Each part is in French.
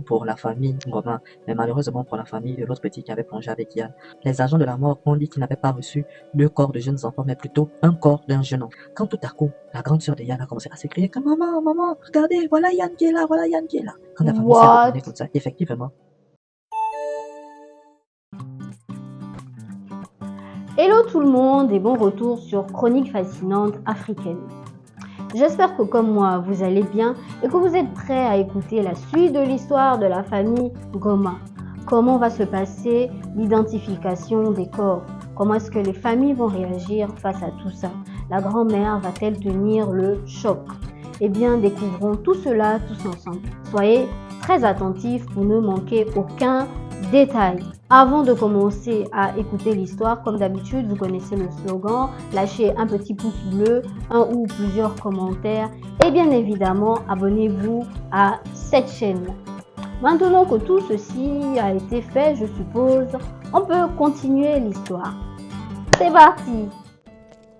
Pour la famille Ngoma, mais malheureusement pour la famille de l'autre petit qui avait plongé avec Yann. Les agents de la mort ont dit qu'ils n'avaient pas reçu deux corps de jeunes enfants, mais plutôt un corps d'un jeune enfant. Quand tout à coup, la grande sœur de Yann a commencé à s'écrier que maman, maman, regardez, voilà Yann qui est là, voilà Yann qui est là. Quand la famille s'est retournée What? comme ça, effectivement, Hello tout le monde et bon retour sur Chroniques fascinantes africaines. J'espère que comme moi vous allez bien et que vous êtes prêts à écouter la suite de l'histoire de la famille Ngoma. Comment va se passer l'identification des corps? Comment est-ce que les familles vont réagir face à tout ça? La grand-mère va-t-elle tenir le choc? Eh bien, découvrons tout cela tous ensemble. Soyez très attentifs pour ne manquer aucun détail. Avant de commencer à écouter l'histoire, comme d'habitude, vous connaissez le slogan, lâchez un petit pouce bleu, un ou plusieurs commentaires et bien évidemment, abonnez-vous à cette chaîne. Maintenant que tout ceci a été fait, je suppose, on peut continuer l'histoire. C'est parti!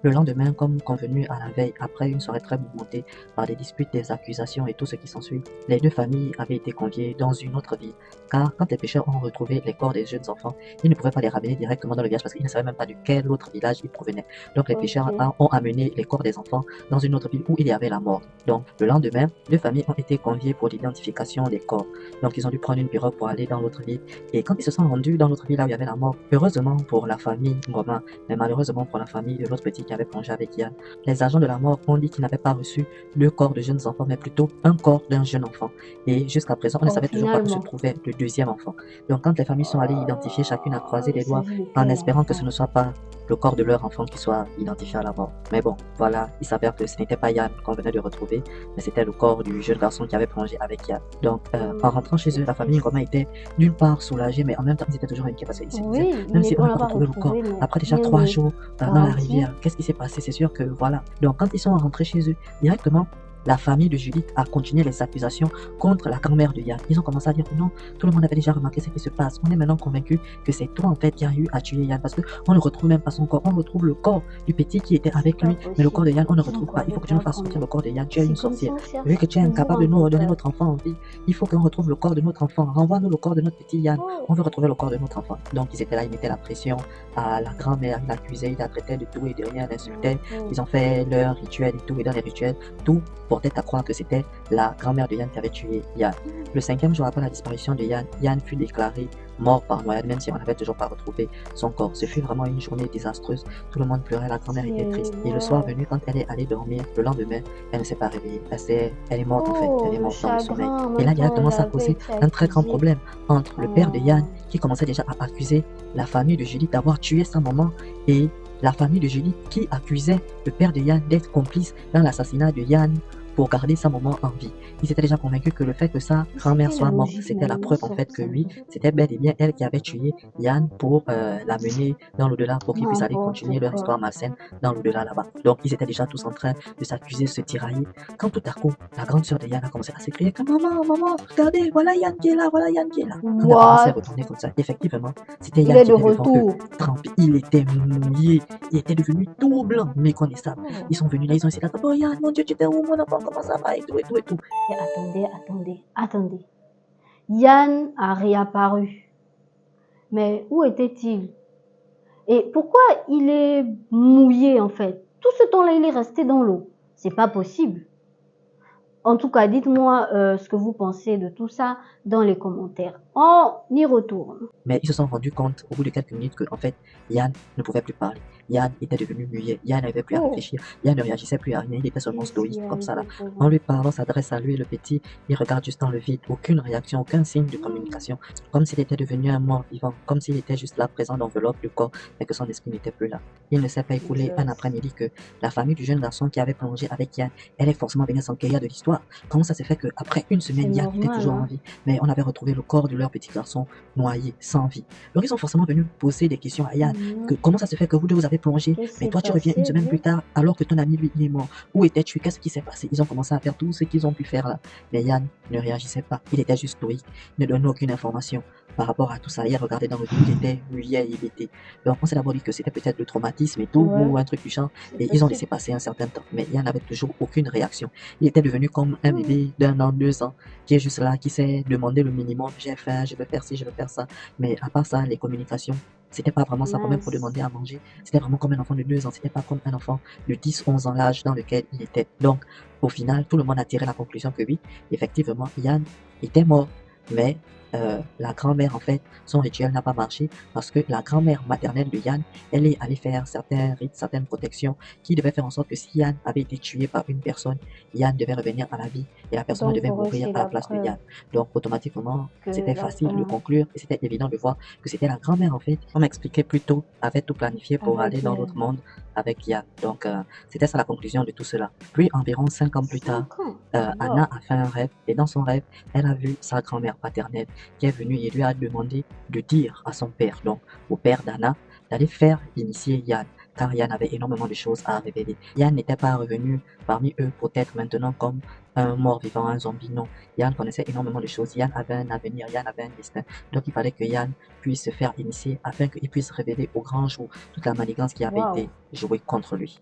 le lendemain, comme convenu à la veille, après une soirée très mouvementée par des disputes, des accusations et tout ce qui s'ensuit, les deux familles avaient été conviées dans une autre ville. Car quand les pêcheurs ont retrouvé les corps des jeunes enfants, ils ne pouvaient pas les ramener directement dans le village parce qu'ils ne savaient même pas de quel autre village ils provenaient. Donc les pêcheurs ont amené les corps des enfants dans une autre ville où il y avait la mort. Donc le lendemain, deux familles ont été conviées pour l'identification des corps. Donc ils ont dû prendre une pirogue pour aller dans l'autre ville. Et quand ils se sont rendus dans l'autre ville là où il y avait la mort, heureusement pour la famille Ngoma, mais malheureusement pour la famille de l'autre petit qui avait plongé avec Yann, les agents de la mort ont dit qu'ils n'avaient pas reçu deux corps de jeunes enfants, mais plutôt un corps d'un jeune enfant. Et jusqu'à présent, on ne savait toujours pas où se trouvait le deuxième enfant. Donc quand les familles sont allées identifier, chacune a croisé les doigts en espérant que ce ne soit pas le corps de leur enfant qui soit identifié à la mort. Mais bon, voilà, il s'avère que ce n'était pas Yann qu'on venait de retrouver, mais c'était le corps du jeune garçon qui avait plongé avec Yann. Donc en rentrant chez eux, la famille Ngoma était d'une part soulagée, mais en même temps ils étaient toujours inquiets parce qu'ils se disaient, même si on n'a pas retrouvé le corps, après déjà 3 jours dans la rivière, qu'est-ce qui s'est passé? C'est sûr que voilà. Donc quand ils sont rentrés chez eux, directement, la famille de Judith a continué les accusations contre la grand-mère de Yann. Ils ont commencé à dire non, tout le monde avait déjà remarqué ce qui se passe. On est maintenant convaincu que c'est toi en fait qui a eu à tuer Yann parce qu'on ne retrouve même pas son corps. On retrouve le corps du petit qui était avec lui, mais le corps de Yann, on ne retrouve pas. Il faut que tu nous fasses sortir le corps de Yann. Tu es une sorcière. Vu que tu es incapable de nous redonner notre enfant en vie, il faut qu'on retrouve le corps de notre enfant. Renvoie-nous le corps de notre petit Yann. On veut retrouver le corps de notre enfant. Donc ils étaient là, ils mettaient la pression à la grand-mère, ils l'accusaient, ils la traitaient de tout et de rien, l'insultaient. Ils ont fait leur rituel et tout, et dans les rituels, tout portait à croire que c'était la grand-mère de Yann qui avait tué Yann. Le 5e jour après la disparition de Yann, Yann fut déclaré mort par noyade, même si on n'avait toujours pas retrouvé son corps. Ce fut vraiment une journée désastreuse. Tout le monde pleurait, la grand-mère était triste. Et le soir venu, quand elle est allée dormir, le lendemain, elle ne s'est pas réveillée. Elle est morte en fait, elle est morte dans le sommeil. Et là, directement, ça a causé un très grand problème entre le père de Yann, qui commençait déjà à accuser la famille de Judith d'avoir tué sa maman, et la famille de Judith qui accusait le père de Yann d'être complice dans l'assassinat de Yann pour garder sa maman en vie. Ils étaient déjà convaincus que le fait que sa grand-mère soit morte, c'était la preuve en fait que oui, c'était bel et bien elle qui avait tué Yann pour l'amener dans l'au-delà, pour qu'ils puissent aller continuer leur histoire malsaine dans l'au-delà là-bas. Donc ils étaient déjà tous en train de s'accuser, de se tirailler, quand tout à coup, la grande sœur de Yann a commencé à s'écrier que maman, maman, regardez, voilà Yann qui est là, voilà Yann qui est là. Quand la famille s'est retournée comme ça, effectivement, c'était Yann qui était devant eux, trempé, il était mouillé, il était devenu tout blanc, méconnaissable. Ils sont venus là, ils ont essayé d'attraper, oh Yann, mon Dieu, tu étais où mon enfant, comment ça va, et tout, et tout, et tout. Et attendez. Yann a réapparu. Mais où était-il? Et pourquoi il est mouillé en fait? Tout ce temps-là, il est resté dans l'eau. C'est pas possible. En tout cas, dites-moi ce que vous pensez de tout ça dans les commentaires. On y retourne. Mais ils se sont rendus compte au bout de quelques minutes que en fait, Yann ne pouvait plus parler. Yann était devenu muet. Yann n'avait plus à réfléchir. Yann ne réagissait plus à rien. Il était seulement stoïque comme ça là. En lui parlant, s'adresse à lui, le petit, il regarde juste dans le vide. Aucune réaction, aucun signe de communication. Comme s'il était devenu un mort vivant. Comme s'il était juste là, présent dans l'enveloppe du corps, mais que son esprit n'était plus là. Il ne s'est pas écoulé un après-midi que la famille du jeune garçon qui avait plongé avec Yann, elle est forcément venue s'enquérir de l'histoire. Comment ça s'est fait qu'après une semaine, Yann était toujours en vie, mais on avait retrouvé le corps de leur petit garçon noyé, sans vie. Alors ils sont forcément venus poser des questions à Yann, que comment ça se fait que vous deux vous avez plongé, mais toi tu reviens une semaine plus tard alors que ton ami lui il est mort. Où étais-tu? Qu'est-ce qui s'est passé? Ils ont commencé à faire tout ce qu'ils ont pu faire là, mais Yann ne réagissait pas, il était juste stoïque, il ne donnait aucune information par rapport à tout ça. Il regardait dans le vide, il était muet, il était. Donc on s'est d'abord dit que c'était peut-être le traumatisme et tout, ou un truc du genre, et ils ont laissé passer un certain temps, mais Yann n'avait toujours aucune réaction. Il était devenu comme comme un bébé d'1 an, 2 ans, qui est juste là, qui sait demander le minimum. J'ai faim, je veux faire ci, je veux faire ça. Mais à part ça, les communications, c'était pas vraiment ça, même pour Mince. demander à manger. C'était vraiment comme un enfant de 2 ans. C'était pas comme un enfant de 10, 11 ans, l'âge dans lequel il était. Donc, au final, tout le monde a tiré la conclusion que oui, effectivement, Yann était mort. Mais la grand-mère, en fait, son rituel n'a pas marché parce que la grand-mère maternelle de Yann, elle est allée faire certains rites, certaines protections qui devaient faire en sorte que si Yann avait été tué par une personne, Yann devait revenir à la vie et la personne Donc, devait pour eux, mourir c'est à la la place de preuve Yann. Donc, automatiquement, que c'était la facile de femme conclure et c'était évident de voir que c'était la grand-mère, en fait, on m'expliquait plus tôt, avait tout planifié pour aller avec dans l'autre monde avec Yann. Donc, c'était ça la conclusion de tout cela. Puis, environ 5 ans plus tard, 5 ans. Anna Wow. a fait un rêve et dans son rêve, elle a vu sa grand-mère paternelle qui est venue et lui a demandé de dire à son père, donc au père d'Anna, d'aller faire initier Yann, car Yann avait énormément de choses à révéler. Yann n'était pas revenu parmi eux pour être maintenant comme un mort-vivant, un zombie, non. Yann connaissait énormément de choses, Yann avait un avenir, Yann avait un destin. Donc il fallait que Yann puisse se faire initier afin qu'il puisse révéler au grand jour toute la manigance qui avait Wow. été jouée contre lui.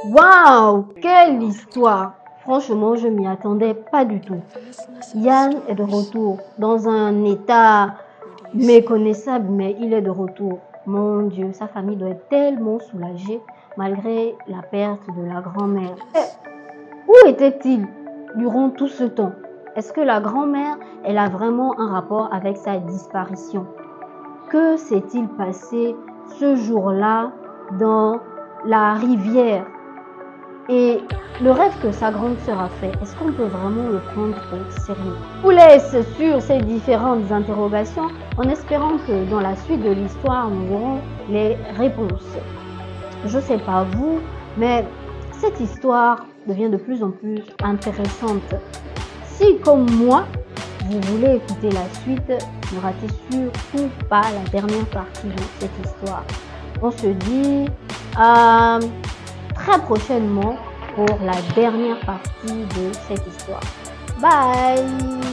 Waouh, quelle histoire! Franchement, je m'y attendais pas du tout. Yann est de retour dans un état méconnaissable, mais il est de retour. Mon Dieu, sa famille doit être tellement soulagée malgré la perte de la grand-mère. Où était-il durant tout ce temps? Est-ce que la grand-mère, elle a vraiment un rapport avec sa disparition? Que s'est-il passé ce jour-là dans la rivière? Et le rêve que sa grande sœur a fait, est-ce qu'on peut vraiment le prendre au sérieux? Je vous laisse sur ces différentes interrogations en espérant que dans la suite de l'histoire, nous aurons les réponses. Je ne sais pas vous, mais cette histoire devient de plus en plus intéressante. Si, comme moi, vous voulez écouter la suite, ne ratez surtout pas la dernière partie de cette histoire. On se dit à très prochainement pour la dernière partie de cette histoire. Bye!